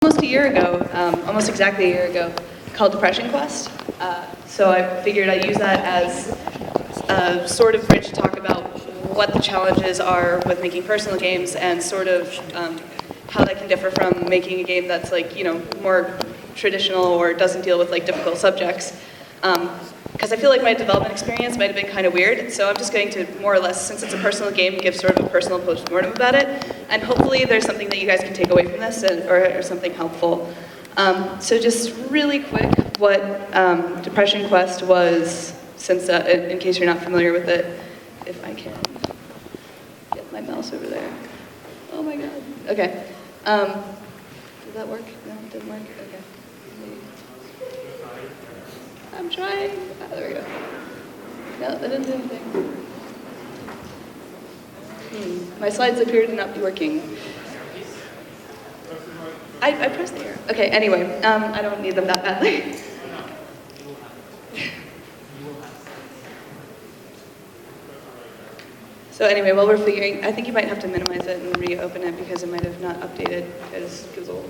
almost a year ago, almost exactly a year ago, called Depression Quest. So I figured I'd use that as a sort of bridge to talk about what the challenges are with making personal games and sort of how that can differ from making a game that's like, you know, more traditional or doesn't deal with like difficult subjects. Because I feel like my development experience might have been kind of weird, so I'm just going to more or less, since it's a personal game, give sort of a personal post-mortem about it, and hopefully there's something that you guys can take away from this, or something helpful. So just really quick, what Depression Quest was, since in case you're not familiar with it, if I can get my mouse over there. Oh my god. Okay. Did that work? No, it didn't work? Okay. I'm trying. Ah, there we go. No, that didn't do anything. My slides appear to not be working. I pressed the arrow. Okay, anyway, I don't need them that badly. So anyway, while we're figuring, I think you might have to minimize it and reopen it because it might have not updated because it was old.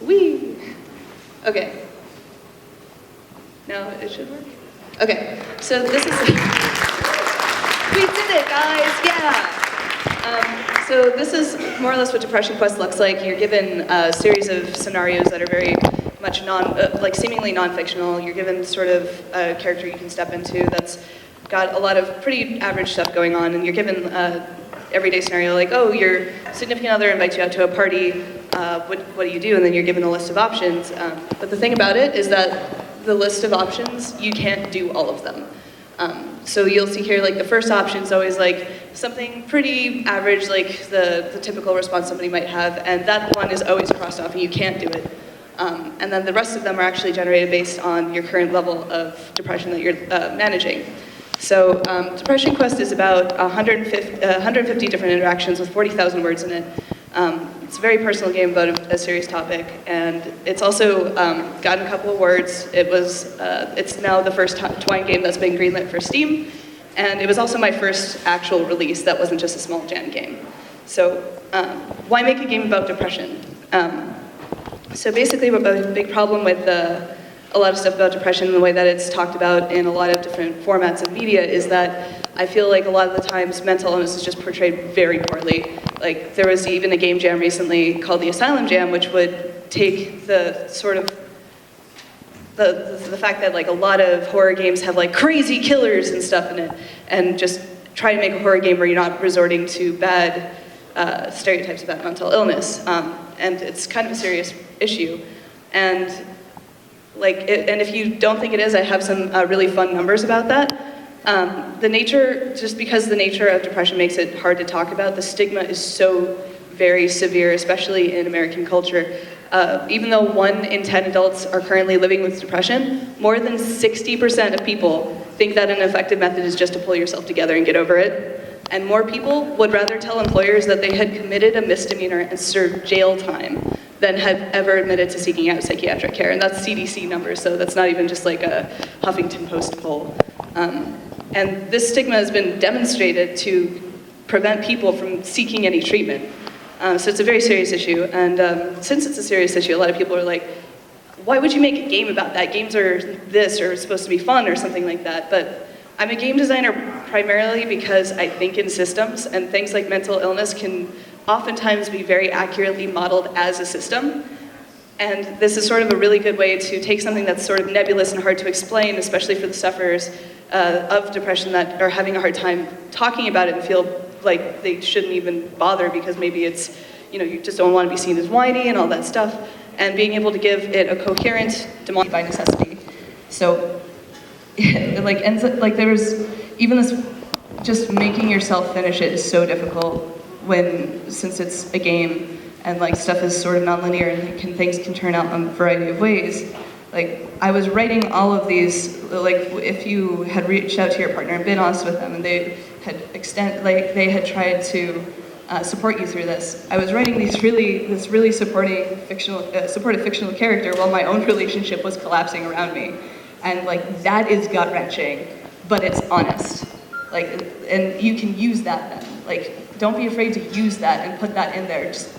Whee! Okay. Now it should work? Okay, so this is... We did it, guys! Yeah! So this is more or less what Depression Quest looks like. You're given a series of scenarios that are very much like seemingly non-fictional. You're given sort of a character you can step into that's got a lot of pretty average stuff going on, and you're given everyday scenario like, oh, your significant other invites you out to a party, what do you do? And then you're given a list of options. But the thing about it is that the list of options, you can't do all of them. So you'll see here, like the first option is always like something pretty average, like the typical response somebody might have, and that one is always crossed off and you can't do it. And then the rest of them are actually generated based on your current level of depression that you're managing. So Depression Quest is about 150 different interactions with 40,000 words in it. It's a very personal game about a serious topic, and it's also gotten a couple of awards. It's now the first Twine game that's been greenlit for Steam, and it was also my first actual release that wasn't just a small gen game. So why make a game about depression? So basically, a big problem with a lot of stuff about depression and the way that it's talked about in a lot of different formats of media is that I feel like a lot of the times mental illness is just portrayed very poorly. Like there was even a game jam recently called the Asylum Jam, which would take the sort of the fact that like a lot of horror games have like crazy killers and stuff in it, and just try to make a horror game where you're not resorting to bad stereotypes about mental illness. And it's kind of a serious issue. And and if you don't think it is, I have some really fun numbers about that. Just because the nature of depression makes it hard to talk about, the stigma is so very severe, especially in American culture. Even though 1 in 10 adults are currently living with depression, more than 60% of people think that an effective method is just to pull yourself together and get over it. And more people would rather tell employers that they had committed a misdemeanor and served jail time than have ever admitted to seeking out psychiatric care. And that's CDC numbers, so that's not even just like a Huffington Post poll. And this stigma has been demonstrated to prevent people from seeking any treatment. So it's a very serious issue. And since it's a serious issue, a lot of people are like, why would you make a game about that? Games are this, or supposed to be fun, or something like that. But I'm a game designer primarily because I think in systems, and things like mental illness can oftentimes be very accurately modeled as a system. And this is sort of a really good way to take something that's sort of nebulous and hard to explain, especially for the sufferers of depression that are having a hard time talking about it and feel like they shouldn't even bother because maybe it's, you just don't want to be seen as whiny and all that stuff, and being able to give it a coherent demography by necessity. So there's even this, just making yourself finish it is so difficult since it's a game and like stuff is sort of nonlinear and things can turn out in a variety of ways. Like I was writing all of these, like if you had reached out to your partner and been honest with them and they had tried to support you through this. I was writing this really supportive fictional character while my own relationship was collapsing around me. And like that is gut-wrenching, but it's honest. Like, and you can use that then. Like, don't be afraid to use that and put that in there. Just,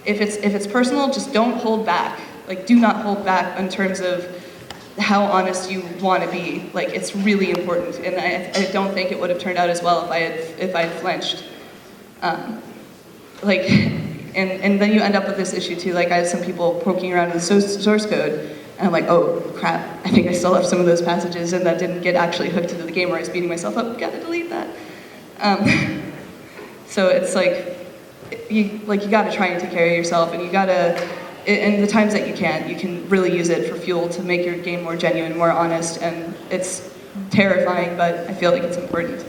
if it's personal, just don't hold back. Like, do not hold back in terms of how honest you want to be. Like, it's really important, and I don't think it would have turned out as well if I had flinched. And then you end up with this issue too. Like, I had some people poking around in the source code, and I'm like, oh crap, I think I still have some of those passages, and that didn't get actually hooked into the game where I was beating myself up. Gotta delete that. So it's like you gotta try and take care of yourself, and you gotta. In the times that you can really use it for fuel to make your game more genuine, more honest, and it's terrifying, but I feel like it's important.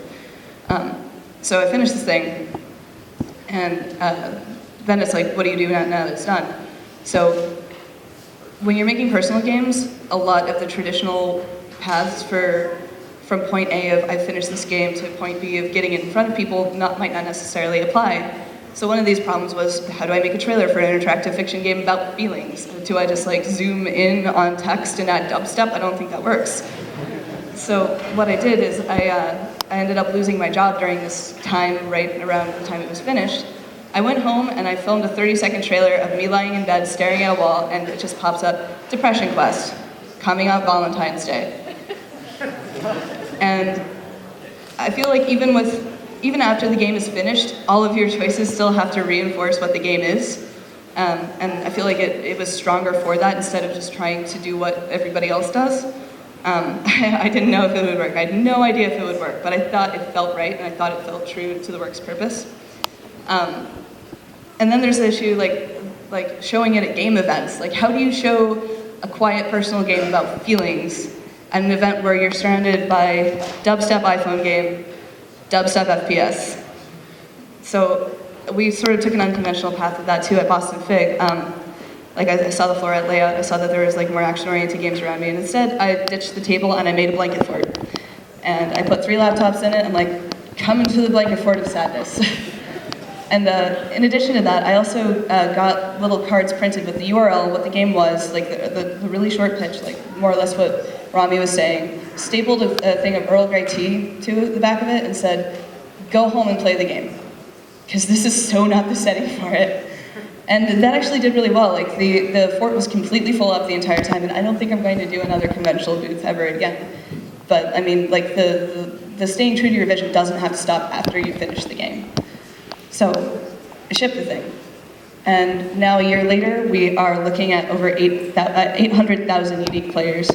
So I finished this thing, and then it's like, what do you do now that it's done? So when you're making personal games, a lot of the traditional paths from point A of I finished this game to point B of getting it in front of people might not necessarily apply. So one of these problems was, how do I make a trailer for an interactive fiction game about feelings? Do I just like zoom in on text and add dubstep? I don't think that works. So what I did is I ended up losing my job during this time, right around the time it was finished. I went home and I filmed a 30-second trailer of me lying in bed staring at a wall, and it just pops up, Depression Quest, coming out Valentine's Day. And I feel like even after the game is finished, all of your choices still have to reinforce what the game is. And I feel like it was stronger for that instead of just trying to do what everybody else does. I didn't know if it would work. I had no idea if it would work, but I thought it felt right, and I thought it felt true to the work's purpose. And then there's the issue like showing it at game events. Like, how do you show a quiet personal game about feelings at an event where you're surrounded by dubstep iPhone game, dubstep FPS? So we sort of took an unconventional path with that too at Boston Fig. Like I saw the floor layout, I saw that there was like more action-oriented games around me, and instead I ditched the table and I made a blanket fort. And I put 3 laptops in it. I'm like, come into the blanket fort of sadness. And in addition to that, I also got little cards printed with the URL, what the game was, like the really short pitch, like more or less what Rami was saying, stapled a thing of Earl Grey tea to the back of it and said, go home and play the game, because this is so not the setting for it. And that actually did really well. Like the fort was completely full up the entire time, and I don't think I'm going to do another conventional booth ever again. But I mean, like the staying true to your vision doesn't have to stop after you finish the game. So I shipped the thing. And now a year later, we are looking at over 800,000 unique players,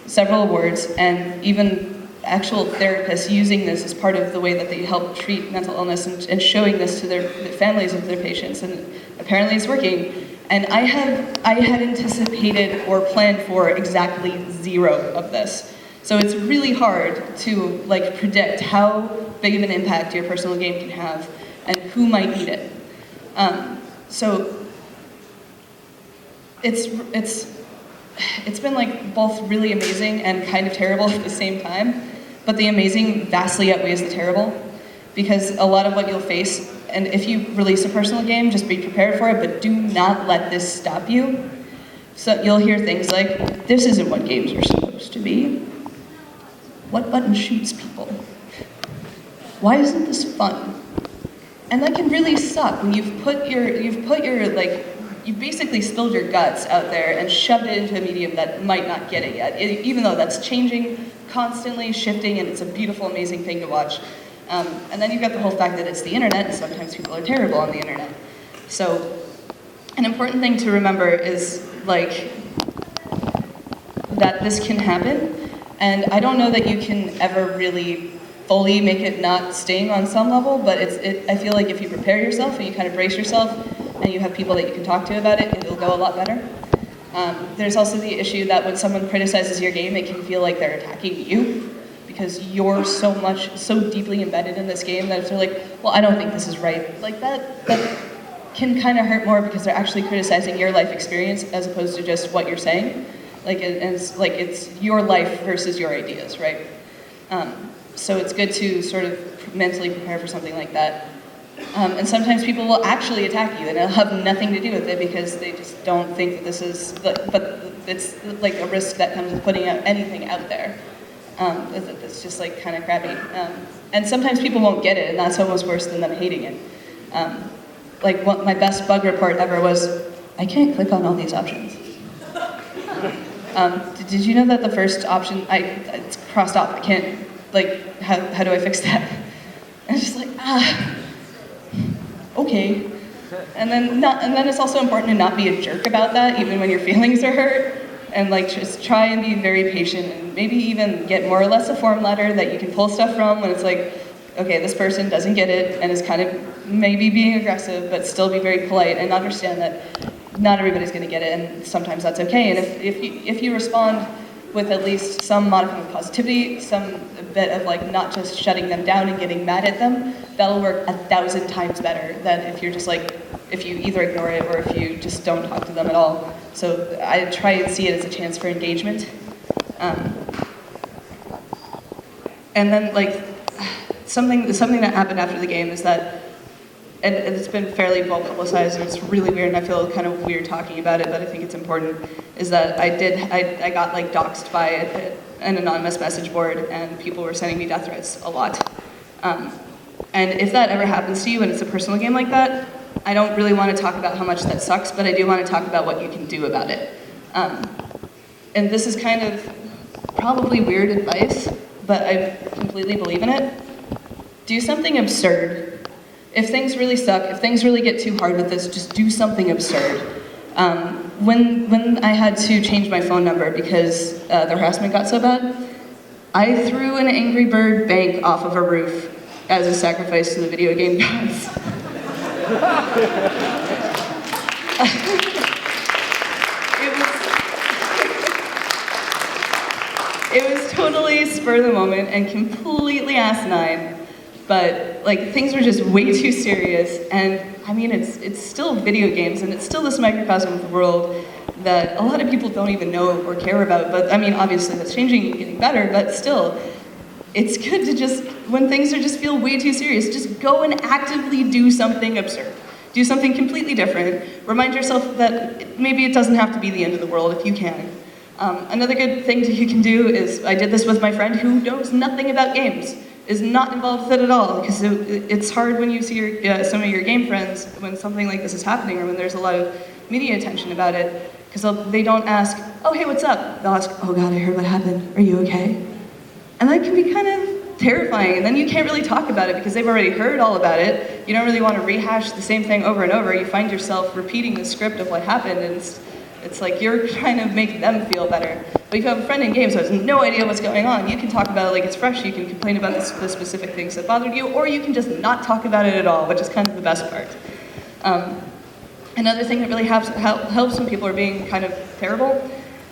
several awards, and even actual therapists using this as part of the way that they help treat mental illness and showing this to the families of their patients. And apparently it's working. And I had anticipated or planned for exactly 0 of this. So it's really hard to like predict how big of an impact your personal game can have and who might need it. So it's been like both really amazing and kind of terrible at the same time, but the amazing vastly outweighs the terrible, because a lot of what you'll face, and if you release a personal game, just be prepared for it, but do not let this stop you. So you'll hear things like, this isn't what games are supposed to be. What button shoots people? Why isn't this fun? And that can really suck when you've basically spilled your guts out there and shoved it into a medium that might not get it yet, even though that's changing, constantly shifting, and it's a beautiful, amazing thing to watch. And then you've got the whole fact that it's the internet, and sometimes people are terrible on the internet. So an important thing to remember is like that this can happen, and I don't know that you can ever really fully make it not sting on some level, but I feel like if you prepare yourself and you kind of brace yourself and you have people that you can talk to about it, it'll go a lot better. There's also the issue that when someone criticizes your game, it can feel like they're attacking you because you're so deeply embedded in this game that if they're like, well, I don't think this is right, like that can kind of hurt more because they're actually criticizing your life experience as opposed to just what you're saying. Like it's your life versus your ideas, right? So it's good to sort of mentally prepare for something like that. And sometimes people will actually attack you, and it'll have nothing to do with it because they just don't think that this is, but it's like a risk that comes with putting out anything out there. It's just like kind of crappy. And sometimes people won't get it, and that's almost worse than them hating it. My best bug report ever was, I can't click on all these options. Did you know that the first option, it's crossed off, I can't, how do I fix that? And it's just okay. And then it's also important to not be a jerk about that, even when your feelings are hurt. And just try and be very patient, and maybe even get more or less a form letter that you can pull stuff from when it's okay, this person doesn't get it and is kind of maybe being aggressive, but still be very polite and understand that not everybody's going to get it, and sometimes that's okay. And if you respond with at least some modicum of positivity, some bit of not just shutting them down and getting mad at them, that'll work 1,000 times better than if you're just if you either ignore it or if you just don't talk to them at all. So I try and see it as a chance for engagement. And then something that happened after the game is that, and it's been fairly well publicized, and it's really weird, and I feel kind of weird talking about it, but I think it's important, is that I got doxxed by an anonymous message board, and people were sending me death threats a lot. And if that ever happens to you and it's a personal game like that, I don't really want to talk about how much that sucks, but I do want to talk about what you can do about it. And this is kind of probably weird advice, but I completely believe in it. Do something absurd. If things really suck, if things really get too hard with this, just do something absurd. When I had to change my phone number because the harassment got so bad, I threw an Angry Bird bank off of a roof as a sacrifice to the video game gods. It was totally spur of the moment and completely asinine, but things were just way too serious. And I mean, it's still video games, and it's still this microcosm of the world that a lot of people don't even know or care about. But I mean, obviously that's changing and getting better, but still, it's good to just, when things are just feel way too serious, just go and actively do something absurd. Do something completely different. Remind yourself that maybe it doesn't have to be the end of the world if you can. Another good thing you can do is, I did this with my friend who knows nothing about games, is not involved with it at all, because it's hard when you see some of your game friends when something like this is happening, or when there's a lot of media attention about it, because they don't ask, oh hey, what's up? They'll ask, oh god, I heard what happened, are you okay? And that can be kind of terrifying, and then you can't really talk about it because they've already heard all about it. You don't really want to rehash the same thing over and over. You find yourself repeating the script of what happened, and it's like you're trying to make them feel better. But if you have a friend in games who has no idea what's going on, you can talk about it like it's fresh. You can complain about the specific things that bothered you, or you can just not talk about it at all, which is kind of the best part. Another thing that really helps when people are being kind of terrible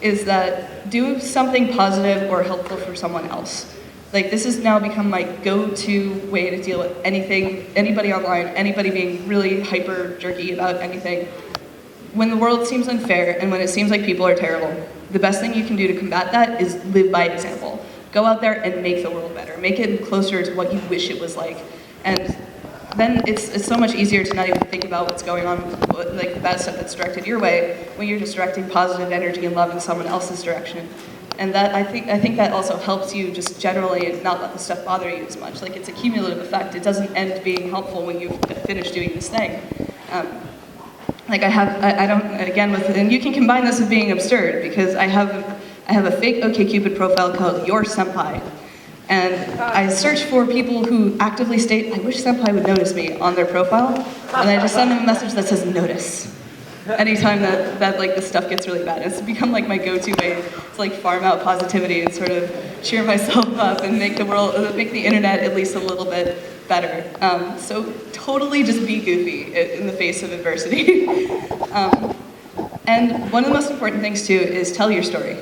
is that do something positive or helpful for someone else. This has now become my go-to way to deal with anything, anybody online, anybody being really hyper jerky about anything. When the world seems unfair and when it seems like people are terrible, the best thing you can do to combat that is live by example. Go out there and make the world better. Make it closer to what you wish it was like. And then it's so much easier to not even think about what's going on, the bad stuff that's directed your way, when you're just directing positive energy and love in someone else's direction. And that I think that also helps you just generally not let the stuff bother you as much. It's a cumulative effect. It doesn't end being helpful when you've finished doing this thing. And you can combine this with being absurd, because I have a fake OkCupid profile called Your Senpai. And I search for people who actively state, I wish Senpai would notice me on their profile, and I just send them a message that says notice. Anytime that this stuff gets really bad. It's become my go-to way to farm out positivity and sort of cheer myself up and make the internet at least a little bit better. So totally just be goofy in the face of adversity. And one of the most important things too is tell your story.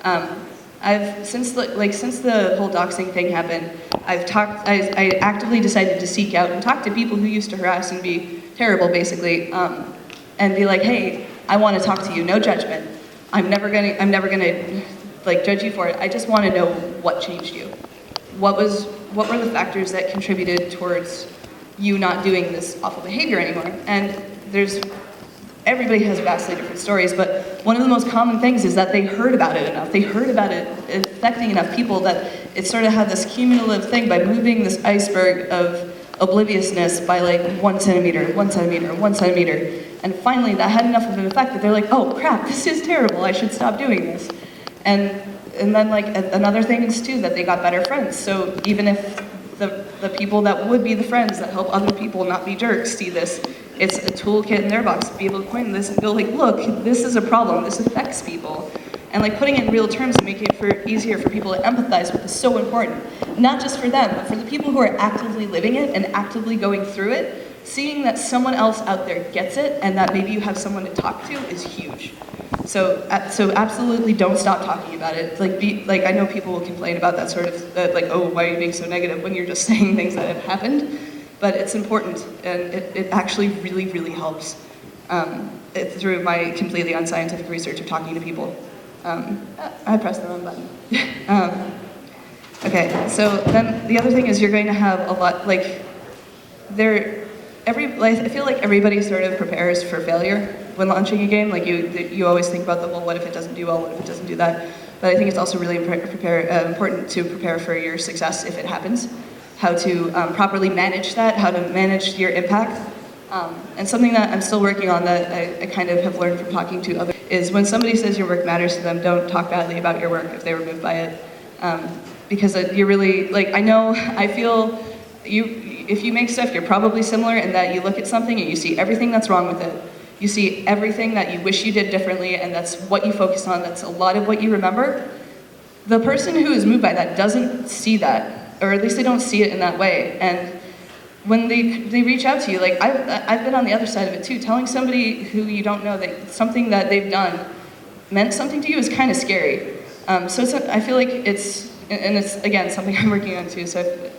Since the whole doxing thing happened, I actively decided to seek out and talk to people who used to harass and be terrible, basically, and be like, hey, I want to talk to you, no judgment. I'm never gonna judge you for it. I just want to know what changed you. What were the factors that contributed towards you not doing this awful behavior anymore? And everybody has vastly different stories, but one of the most common things is that they heard about it enough. They heard about it affecting enough people that it sort of had this cumulative thing by moving this iceberg of obliviousness by like 1 centimeter, 1 centimeter, 1 centimeter. And finally that had enough of an effect that they're like, oh crap, this is terrible, I should stop doing this. And then like another thing is too, that they got better friends. So even if the people that would be the friends that help other people not be jerks see this, it's a toolkit in their box to be able to point this and go like, look, this is a problem, this affects people. And like putting it in real terms and making it easier for people to empathize with is so important. Not just for them, but for the people who are actively living it and actively going through it. Seeing that someone else out there gets it and that maybe you have someone to talk to is huge. So absolutely don't stop talking about it. Like I know people will complain about that sort of, like, oh, why are you being so negative when you're just saying things that have happened? But it's important, and it actually really, really helps through my completely unscientific research of talking to people. I pressed the wrong button. Okay, so then the other thing is you're going to have a lot, like, I feel like everybody sort of prepares for failure when launching a game. Like you always think about well, what if it doesn't do well, what if it doesn't do that? But I think it's also really important to prepare for your success if it happens, how to properly manage that, how to manage your impact. And something that I'm still working on that I kind of have learned from talking to others is when somebody says your work matters to them, don't talk badly about your work if they were moved by it. Because you're really, like, I feel if you make stuff, you're probably similar in that you look at something and you see everything that's wrong with it. You see everything that you wish you did differently, and that's what you focus on, that's a lot of what you remember. The person who is moved by that doesn't see that, or at least they don't see it in that way. And when they reach out to you, like I've been on the other side of it too, telling somebody who you don't know that something that they've done meant something to you is kind of scary. So I feel like it's again, something I'm working on too, so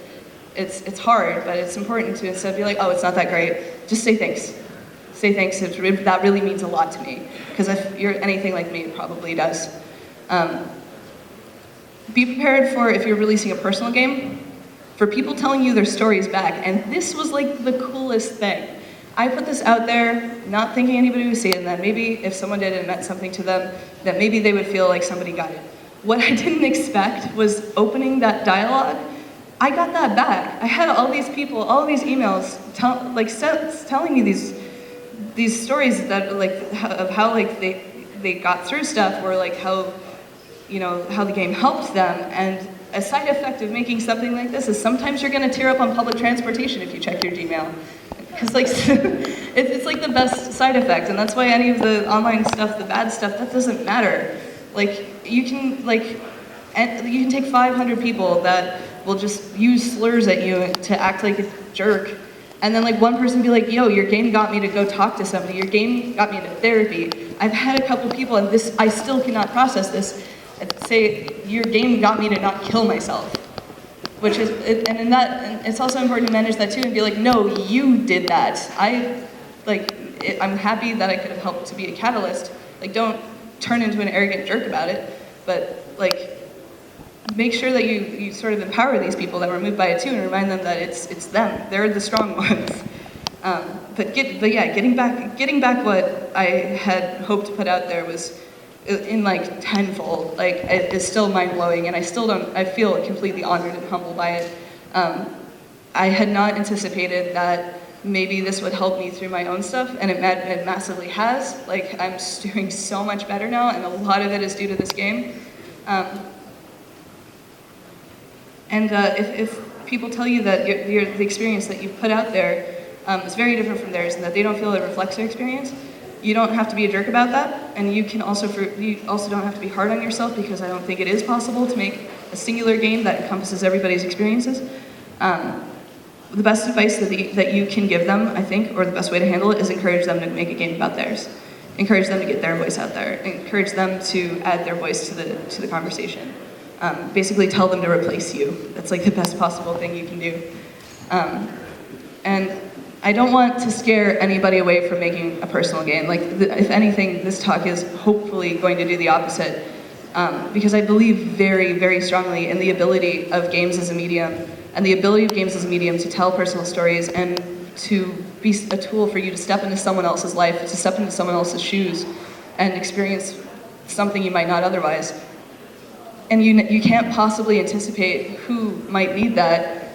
it's hard, but it's important to instead be like, oh, it's not that great, just say thanks. Say thanks, that really means a lot to me, because if you're anything like me, it probably does. Be prepared for, if you're releasing a personal game, for people telling you their stories back, and this was like the coolest thing. I put this out there, not thinking anybody would see it, and that maybe if someone did it meant something to them, that maybe they would feel like somebody got it. What I didn't expect was opening that dialogue. I got that back. I had all these people, all these emails, telling me these stories that of how they got through stuff, or like how the game helped them. And a side effect of making something like this is sometimes you're going to tear up on public transportation if you check your Gmail, because like it's like the best side effect, and that's why any of the online stuff, the bad stuff, that doesn't matter. Like you can take 500 people that will just use slurs at you to act like a jerk. And then like one person be like, yo, your game got me to go talk to somebody, your game got me into therapy. I've had a couple people, and I still cannot process this, say, your game got me to not kill myself. And it's also important to manage that too, and be like, no, you did that. I'm happy that I could have helped to be a catalyst. Like, don't turn into an arrogant jerk about it, but like, make sure that you sort of empower these people that were moved by it too, and remind them that it's them. They're the strong ones. Getting back what I had hoped to put out there was in like tenfold. Like it is still mind blowing, and I feel completely honored and humbled by it. I had not anticipated that maybe this would help me through my own stuff, and it massively has. Like I'm doing so much better now, and a lot of it is due to this game. If people tell you that the experience that you put out there is very different from theirs, and that they don't feel it reflects their experience, you don't have to be a jerk about that, and you also don't have to be hard on yourself, because I don't think it is possible to make a singular game that encompasses everybody's experiences. The best advice that you can give them, I think, or the best way to handle it, is encourage them to make a game about theirs. Encourage them to get their voice out there. Encourage them to add their voice to the conversation. Basically tell them to replace you. That's like the best possible thing you can do. And I don't want to scare anybody away from making a personal game. Like, if anything, this talk is hopefully going to do the opposite, because I believe very, very strongly in the ability of games as a medium, and the ability of games as a medium to tell personal stories and to be a tool for you to step into someone else's life, to step into someone else's shoes, and experience something you might not otherwise. And you can't possibly anticipate who might need that.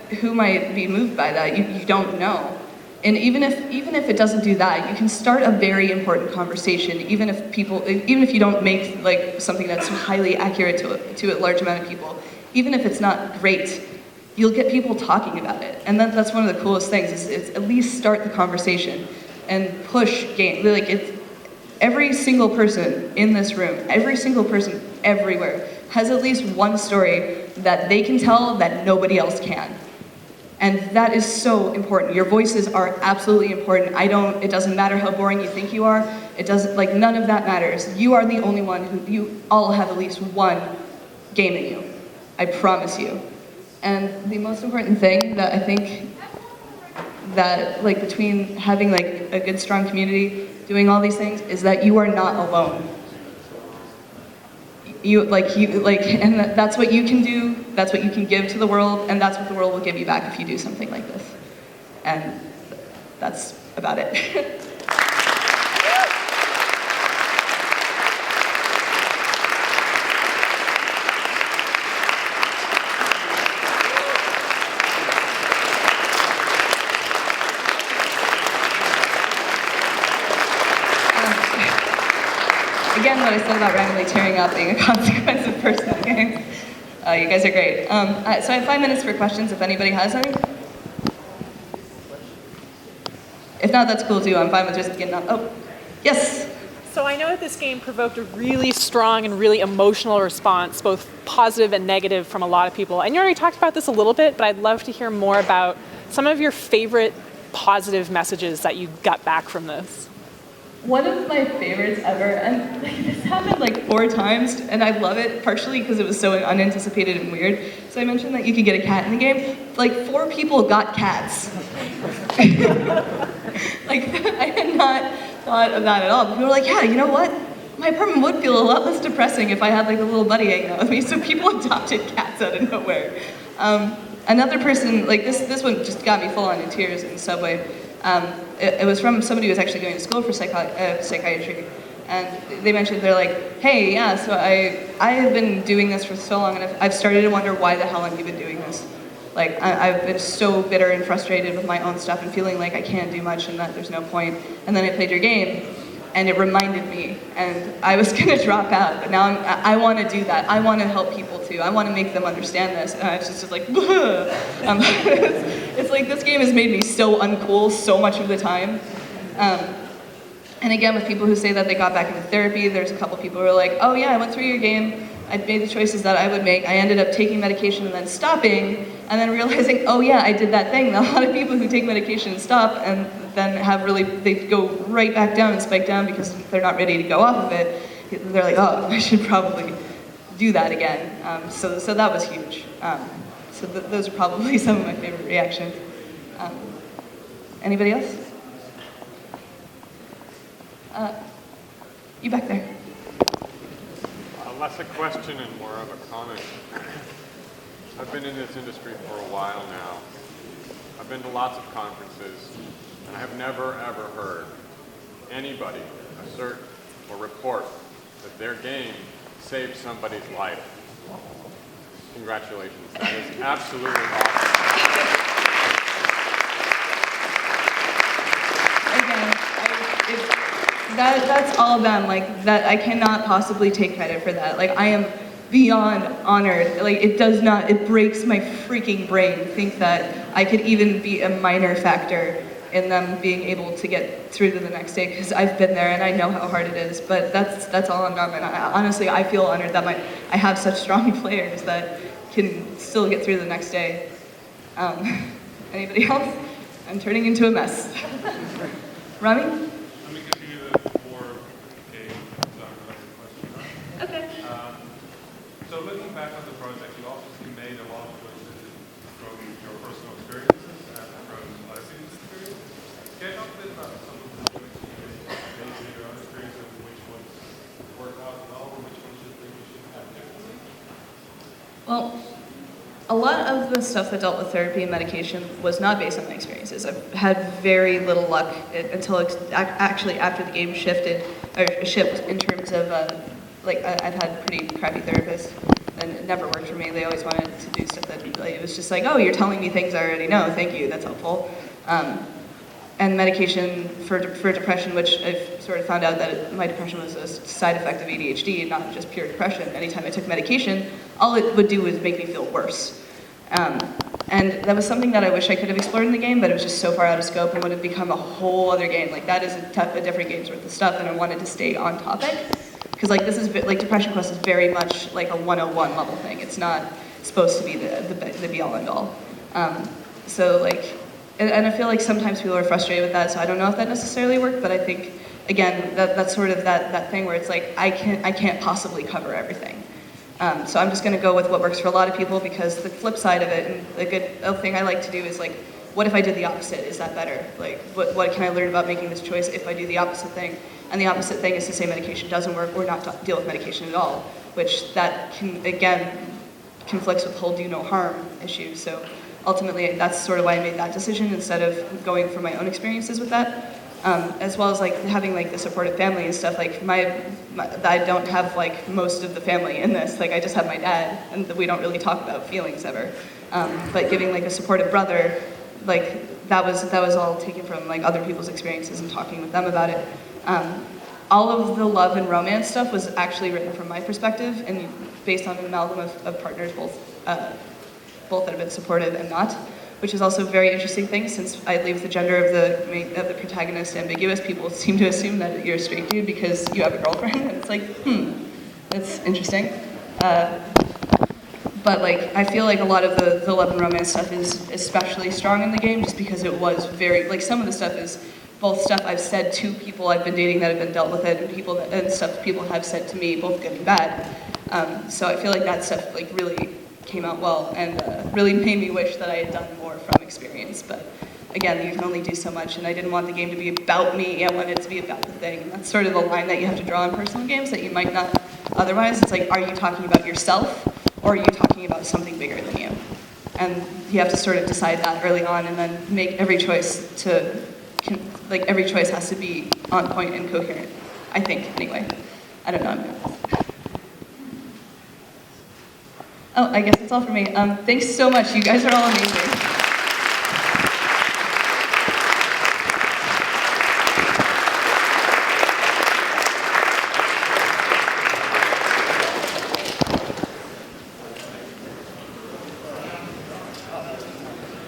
who might be moved by that? You don't know. And even if it doesn't do that, you can start a very important conversation, even if you don't make like something that's highly accurate to a large amount of people, even if it's not great, you'll get people talking about it. And that's one of the coolest things, is at least start the conversation and push game. Like, it's every single person in this room, every single person everywhere has at least one story that they can tell that nobody else can. And that is so important. Your voices are absolutely important. It doesn't matter how boring you think you are. It doesn't, like, none of that matters. You are the only one who, you all have at least one game in you. I promise you. And the most important thing that I think that, like, between having like a good, strong community, doing all these things, is that you are not alone. And that's what you can do, that's what you can give to the world, and that's what the world will give you back if you do something like this. And that's about it. Again, what I said about randomly tearing up being a consequence of personal games. You guys are great. So I have 5 minutes for questions if anybody has any. If not, that's cool too. I'm fine with just getting up. Oh, yes? So I know that this game provoked a really strong and really emotional response, both positive and negative, from a lot of people. And you already talked about this a little bit, but I'd love to hear more about some of your favorite positive messages that you got back from this. One of my favorites ever, and this happened like 4 times, and I love it, partially because it was so unanticipated and weird. So I mentioned that you could get a cat in the game. Like, 4 people got cats. Like, I had not thought of that at all. People were like, yeah, you know what? My apartment would feel a lot less depressing if I had like a little buddy hanging out with me. So people adopted cats out of nowhere. Another person, like this one just got me full on in tears in the subway. It was from somebody who was actually going to school for psychiatry, and they mentioned, they're like, hey, yeah, so I have been doing this for so long, and I've started to wonder why the hell have you been doing this? Like, I've been so bitter and frustrated with my own stuff and feeling like I can't do much and that there's no point. And then I played your game, and it reminded me, and I was gonna drop out, but now I want to do that. I want to help people too. I want to make them understand this. And I was just like, it's like this game has made me so uncool so much of the time. And again, with people who say that they got back into therapy, there's a couple people who are like, oh yeah, I went through your game. I made the choices that I would make. I ended up taking medication and then stopping, and then realizing, oh yeah, I did that thing. A lot of people who take medication and stop and then they go right back down and spike down because they're not ready to go off of it. They're like, oh, I should probably do that again. So that was huge. Those are probably some of my favorite reactions. Anybody else? You back there. Less a question and more of a comment. I've been in this industry for a while now. I've been to lots of conferences, and I have never ever heard anybody assert or report that their game saved somebody's life. Congratulations. That is absolutely awesome. Again, that's all them. Like, that, I cannot possibly take credit for that. Like, I am beyond honored. Like, it breaks my freaking brain to think that I could even be a minor factor in them being able to get through to the next day, because I've been there and I know how hard it is. But that's all on them. And honestly, I feel honored that I have such strong players that can still get through the next day. Anybody else? I'm turning into a mess. Rami? Okay. So looking back on the project, you obviously made a lot of choices from your personal experiences and from other people's experiences. Can you talk a bit about some of the choices you made based on your own experience and which ones worked out well and which ones you think you should have differently? Well, a lot of the stuff that dealt with therapy and medication was not based on my experiences. I've had very little luck until actually after the game shipped in terms of I've had pretty crappy therapists. and it never worked for me. They always wanted to do stuff that, like, it was just like, oh, you're telling me things I already know, thank you, that's helpful. And medication for depression, which I've sort of found out that my depression was a side effect of ADHD, not just pure depression. Anytime I took medication, all it would do was make me feel worse. And that was something that I wish I could have explored in the game, but it was just so far out of scope and would have become a whole other game. Like, that is a different game's worth of stuff, and I wanted to stay on topic. Because, like, this is, like, Depression Quest is very much like a 101 level thing. It's not supposed to be the be-all, end-all. So, like, and I feel like sometimes people are frustrated with that, so I don't know if that necessarily worked, but I think, again, that's sort of that thing where it's like, I can't possibly cover everything. So I'm just going to go with what works for a lot of people, because the flip side of it, and the good thing I like to do is, like, what if I did the opposite? Is that better? Like, what can I learn about making this choice if I do the opposite thing? And the opposite thing is to say medication doesn't work or not deal with medication at all, which that can, again, conflicts with the whole do no harm issue. So ultimately, that's sort of why I made that decision instead of going from my own experiences with that. As well as, like, having, like, the supportive family and stuff. Like, I don't have, like, most of the family in this. Like, I just have my dad, and we don't really talk about feelings ever. But giving, like, a supportive brother, like, that was all taken from, like, other people's experiences and talking with them about it. All of the love and romance stuff was actually written from my perspective and based on an amalgam of partners, both that have been supportive and not. Which is also a very interesting thing, since I leave the gender of the protagonist ambiguous. People seem to assume that you're a straight dude because you have a girlfriend, and it's like, that's interesting. But, like, I feel like a lot of the love and romance stuff is especially strong in the game, just because it was very, like, some of the stuff is both stuff I've said to people I've been dating that have been dealt with it, and stuff people have said to me, both good and bad. So I feel like that stuff, like, really came out well, and really made me wish that I had done more from experience. But again, you can only do so much, and I didn't want the game to be about me. I wanted it to be about the thing. And that's sort of the line that you have to draw in personal games that you might not otherwise. It's like, are you talking about yourself, or are you talking about something bigger than you? And you have to sort of decide that early on, and then make every choice every choice has to be on point and coherent, I think, anyway. I don't know. Oh, I guess that's all for me. Thanks so much. You guys are all amazing.